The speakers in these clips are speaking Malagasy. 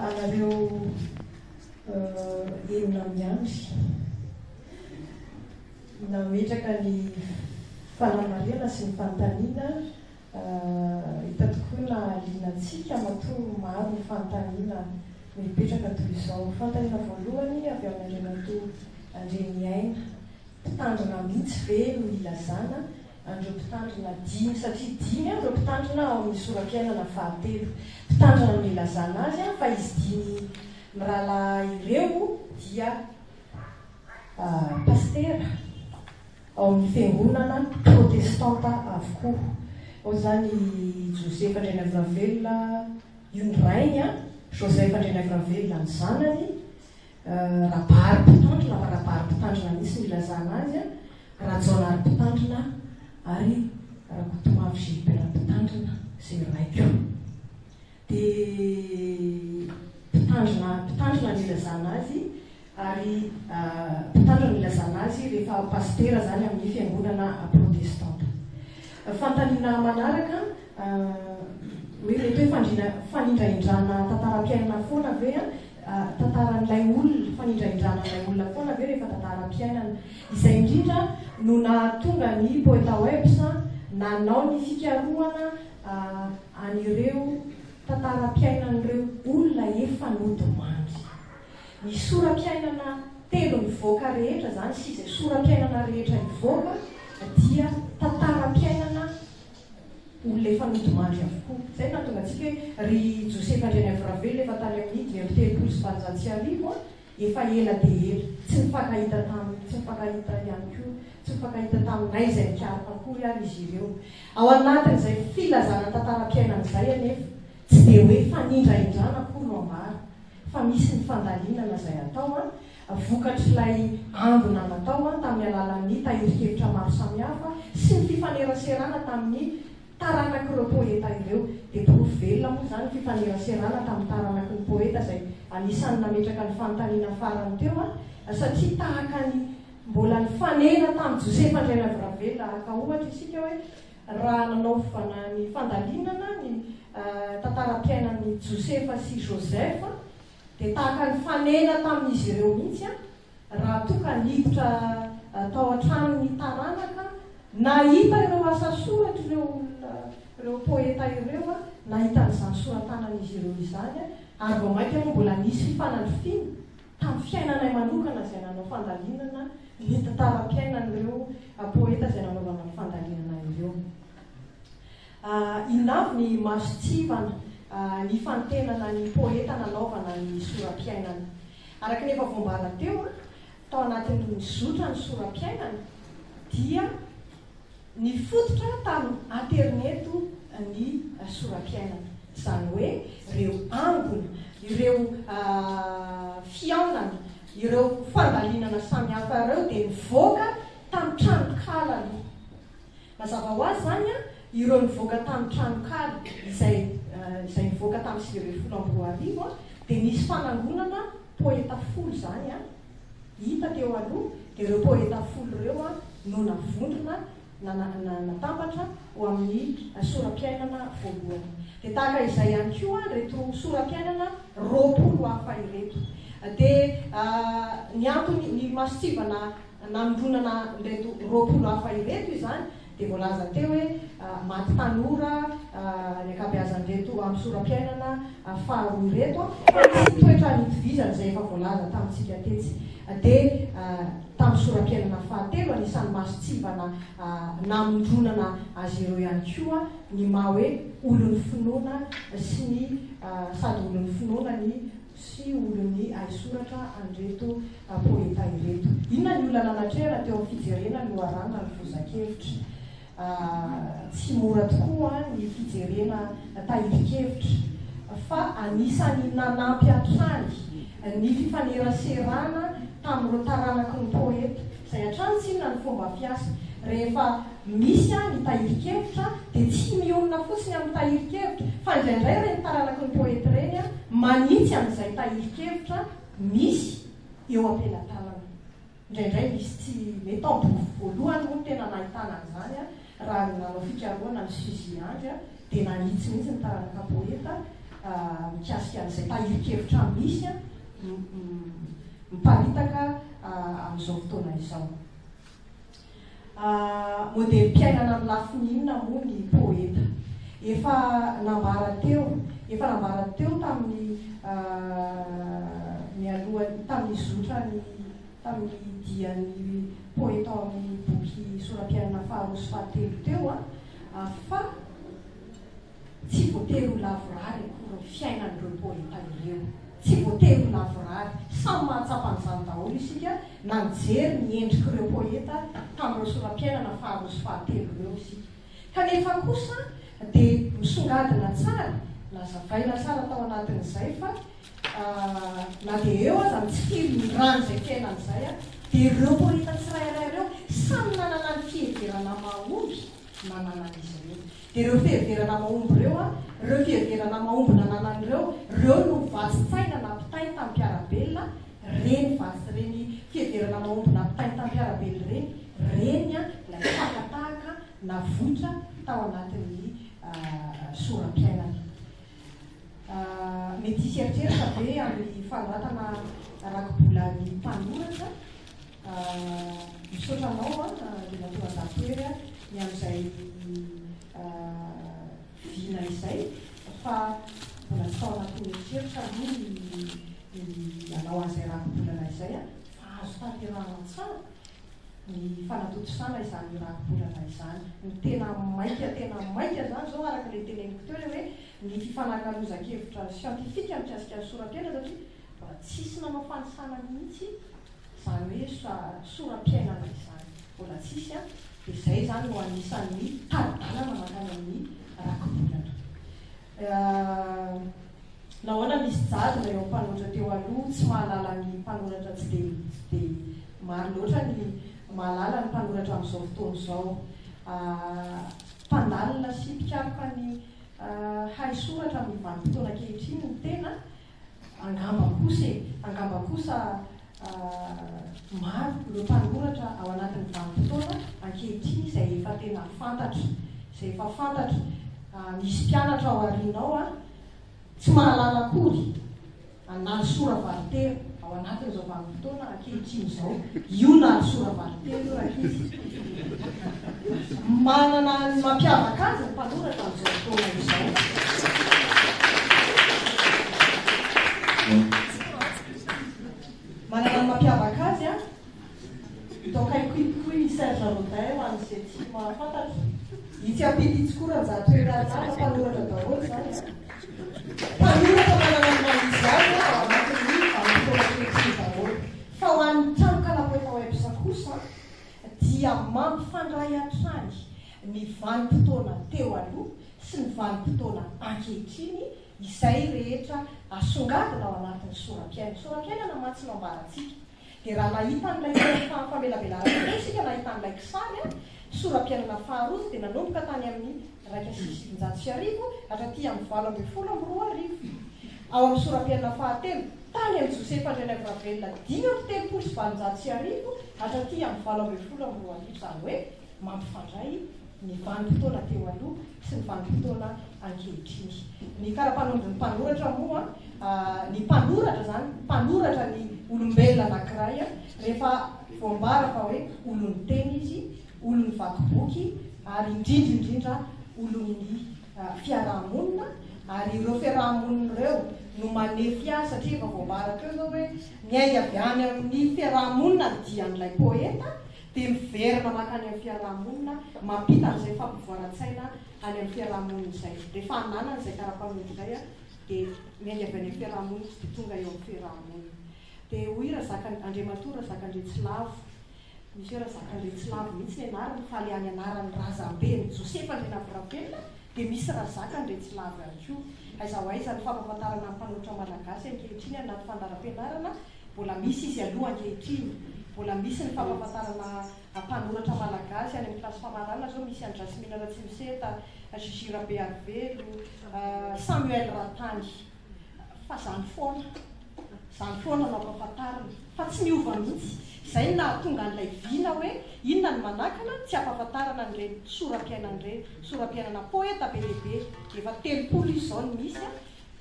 anareo enina miandry nametraka ny fanamariana sy ny fanontaniana hita tokoa na linatsika matoa maro ny fanontaniana mipetraka toy izao. Fanontaniana voalohany avy amin'ny andrianatoa Andreniaina, mpitandrina mihitsy ve no ilazana andreo mpitandrina dimy, satria dimy andreo mpitandrina ao amin'ny sora-piainana fahatelo. Mpitandrina no ilazana azy fa izy dimy mirahalahy ireo dia pastera ao amin'ny fiangonana protestanta avokoa. Ao zany Josefa Andrianaviravelona Iondrainy, Joseph Andrianaviravelona ny zanany, Rabary-mpitandrina, Rabary-mpitandrina misy milazana azy, Rajaonary-mpitandrina ary Rakotomavy Gilbert-mpitandrina zay raiko. Dia mpitandrina milazana azy ary mpitandrina milazana azy rehefa pastera zany amin'ny fiangonana protestanta. Fanontaniana manaraka hoe mety hoe fanindraindrana tantaram-piainana foana ve tantaran'ilay olona, fanindraindrana ilay olona foana ve rehefa tantaram-piainana. Izay indrindra no nahatonga ny poeta Webs nanao ny fikarohana an'ireo tantaram-piainan'ireo olona efa nodomandry. Ny sora-piainana telo mivoaka rehetra zany sy izay sora-piainana rehetra mivoaka dia tantara-piainana olona efa nodomandry avokoa. Zay nahatonga antsika hoe ry Josefa Andrianaviravelona efa tany amin'ny 1970 efa ela dia ela, tsy nifankahita ihany koa, tsy nifankahita taminay izay nikaraka akory ary izy ireo. Ao anatin'izay filazana tantara-piainan'izay anefa tsy dia hoe fanindraindrana akory no ambara, fa misy ny fandalinana izay atao vokatr'ilay ambona natao tamin'ny alalan'ny tahirikevitra maro samihafa sy ny fifaneraserana tamin'ny taranak'ireo poeta ireo. Dia toro velona moa zany fifaneraserana tamin'ny taranaky ny poeta izay anisan'ny nametraka ny fanontaniana farany teo satria tahaka ny mbola ny fanena tamin'ny Josefa Andrianaviravelona aka ohatra isika hoe raha nanaovana ny fandalinana ny tantara-piainan'ny Josefa sy Josepha dia tahaka ny fanena tamin'izy ireo mihitsy raha toka niditra tao an-trano ny taranaka nahita ireo asa soratra ireo poeta ireo nahita n'izany soratanan'izy ireo izany ary vao mainka moa mbola nisy fifanandrofiana tamin'ny fiainanay manokana izay nanao fandalinana ny tantara-piainan'ireo poeta izay nanaovana ny fandalinana ireo. Inavy ny masotsivana ny fantenana ny poeta nanaovana ny sora-piainana. Araka ny efa voambara teo tao anatin'ny zotra ny sora-piainana dia ny fototra tamin'ny aterneto ny sora-piainana. Izany hoe ireo angona, ireo fiaonana, ireo fandalinana samihafa ireo dia nivoaka tamin'ny tranokala. Mazava ho azy zany ireo nivoaka tamin'ny tranokala izay nivoaka tamin'ny 2012 dia nisy fanangonana poeta folo zany hita teo aloha. Dia ireo poeta folo ireo no navondrona natambatra ho amin'ny sora-piainana voalohany. Dia tahaka izay ihany koa reto sora-piainana 20 hafa ireto. Dia ny antony ny masotsivana namondronana ireto 20 hafa ireto izany dia voalaza teo hoe maty tanora ny ankabeazan'ireto amin'ny sora-piainana faharoa ireto sy toetra nitovizana izay efa voalaza tamintsika tetsy. Dia tamin'ny sora-piainana fahatelo anisan'ny masotsivana namondronana azy ireo ihany koa ny maha hoe olon'ny finoana sy ny sady olon'ny finoana ny sy olon'ny aisoratra an'ireto poeta ireto. Inona ny olona nanatrehana teo amin'ny fijerena no aranga ny fozakevitra. Tsy mora tokoa ny fijerena tahirikevitra fa anisany nanampy hatrany ny fifaneraserana tamin'ireo taranaky ny poeta. Izay hatrany tsy inona ny fomba fiasa rehefa misy ny tahirikevitra dia tsy mionona fotsiny amin'ny tahirikevitra fa indraindray reny taranaky ny poeta reny manitsy amin'izay tahirikevitra misy eo am-pelatanana. Indraindray misy tsy mety ambovo voalohany moa tena nahitana an'izany raha nanao fikarohana ny Suzy Andry dia nanitsy mihitsy ny taranaka poeta mikasika an'izay tahirikevitra misy miparitaka amin'izao fotoana izao. Modely-piainana amin'ny lafin'inona moa ny poeta. Efa nambara teo tamin'ny tamin'ny zotra tamin'ny dian'ny poeta amin'ny boky soram-piainana faharoa sy fahatelo teo fa tsy voatery ho lavorary akory fiainan'ireo poeta ireo. Tsy voatery ho lavorary, samy mahatsapa an'izany daholo isika na mijery ny endrik'ireo poeta tamin'ireo soram-piainana faharoa sy fahatelo ireo isika. Kanefa kosa dia misongadina tsara, nazavaina tsara tao anatin'izay fa na dia eo aza mitsifiry ny rano izay fiainan'izay dia ireo poeta tsirairay ireo samy nanana ny fiheverana mahomby nananan'izy ireo. Dia ireo fiheverana mahomby ireo ireo fiheverana mahomby nananan'ireo no vatsitsaina nampitainy tamin'ny mpiarabelona, reny fiheverana mahomby nampitainy tamin'ny mpiarabelona reny ilay tahakatahaka navotra tao anatin'ny soram-piainana. Mety hisy eritreritra be amin'ny fanoratana rakobolan'ny mpanoratra misotranao dia natonga an-datoery ny amin'izay vina izay fa mbola tsy tao anatin'ny eritreritra moa ny anao an'izay rakobolana izay fa azo tanterahana tsara ny fanatotosana izany rakobolana izany. Ny tena maika zany zao araka ilay teneniko teo hoe ny fifanankalozan-kevitra siantifika mikasika ny soram-piainana satria mbola tsisy nanao fanisana mihitsy izany hoe soram-piainana izany mbola tsisy dia izay zany no anisan'ny taridalana makany amin'ny rakobolana. Nahoana misy jadona eo mpanoratra teo aloha tsy mahalala ny mpanoratra tsy dia maro loatra ny mahalala ny mpanoratra amin'izao fotoana izao. Mpandalina sy mpikaroka ny hay soratra amin'ny vanim-potoana ankehitriny ny tena angamba kosa maro ireo mpanoratra ao anatin'ny vanim-potoana ankehitriny izay efa tena fantatra. Misy mpianatra ao aorianao tsy mahalala akory nary sora valitero ao anatin'izao vanim-potoana ankehitriny izao. Io nary sora valitero io ankizy. Manana ny mampiavaka azy ny mpanoratra amin'izao fotoana izao. Manana ny mampiavaka azy tokaikoikoy Serge Rodin ho an'izay tsy mahafantatra. Itsy ampiditsy koa raha toerana mpanoratra daholo zany. Mpanoratra manana ny manizany ao anatin'ny vanim-potoana ankehitriny daholo. Fa ho an'ny tranokala poeta websa kosa dia mampifandray hatrany ny vanim-potoana teo aloha sy ny vanim-potoana ankehitriny izay rehetra asongadina ao anatin'ny soram-piainana. Soram-piainana mantsy no ambaratsika. Dia raha nahita n'ilay famelabelaran'ilay isika nahita n'ilay kisary soram-piainana faharoa dia nanomboka tany amin'ny 1950 hatraty amin'ny 1924. Ao amin'ny soram-piainana fahatelo tany amin'ny Josefa Andrianavravelona 1930 hatraty amin'ny 1924 izany hoe mampifandray ny vanim-potoana teo aloha sy ny vanim-potoana ankehitriny. Ny karapanondro ny mpanoratra moa ny mpanoratra zany mpanoratra ny olombelona anankiray rehefa voambara fa hoe olon'ny teny izy, olon'ny vakiboky ary indrindra olon'ny fiarahamonina ary ireo fiarahamonina ireo no manefy azy satria efa voambara teo zao hoe miainga avy any amin'ny fiarahamonina dian'ilay poeta dia miverina makany amin'ny fiarahamonina mampita an'izay fampivoaran-tsaina any amin'ny fiarahamonina izay. Rehefa hanana an'izay karapanondro izay dia miainga avy any amin'ny fiarahamonina sy dia tonga eo amin'ny fiarahamonina. Dia hoy Andriamatora Zakandretsilavo misy hoe Zakandretsilavo mihitsy ny anarany fa le any anarany Razambe ny Josefa Andrianavravelona dia misy Zakandretsilavo ihany koa. Aiza ho aiza ny fampahafantarana amin'ny mpanoratra malagasy ankehitriny anaty fandaharam-pianarana mbola misy izy aloha ankehitriny. Mbola misy ny fampahafantarana mpanoratra malagasy any amin'ny kilasy famarana zao misy any Jasmine Ratsimiseta, Gigi Bearvelo, Samuel Ratany. Fa zany foana no ampahafantarana fa tsy miova mihitsy. Izay nahatonga an'ilay vina hoe inona ny manakana tsy ampahafantarana n'ilay soram-piainana poeta be lehibe efa 30 izao ny misy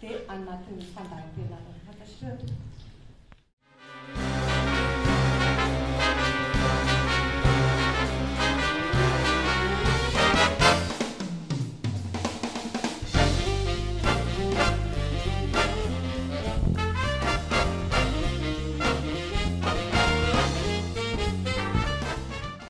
dia anatin'ny fandaharam-pianarana fantatr'ireo.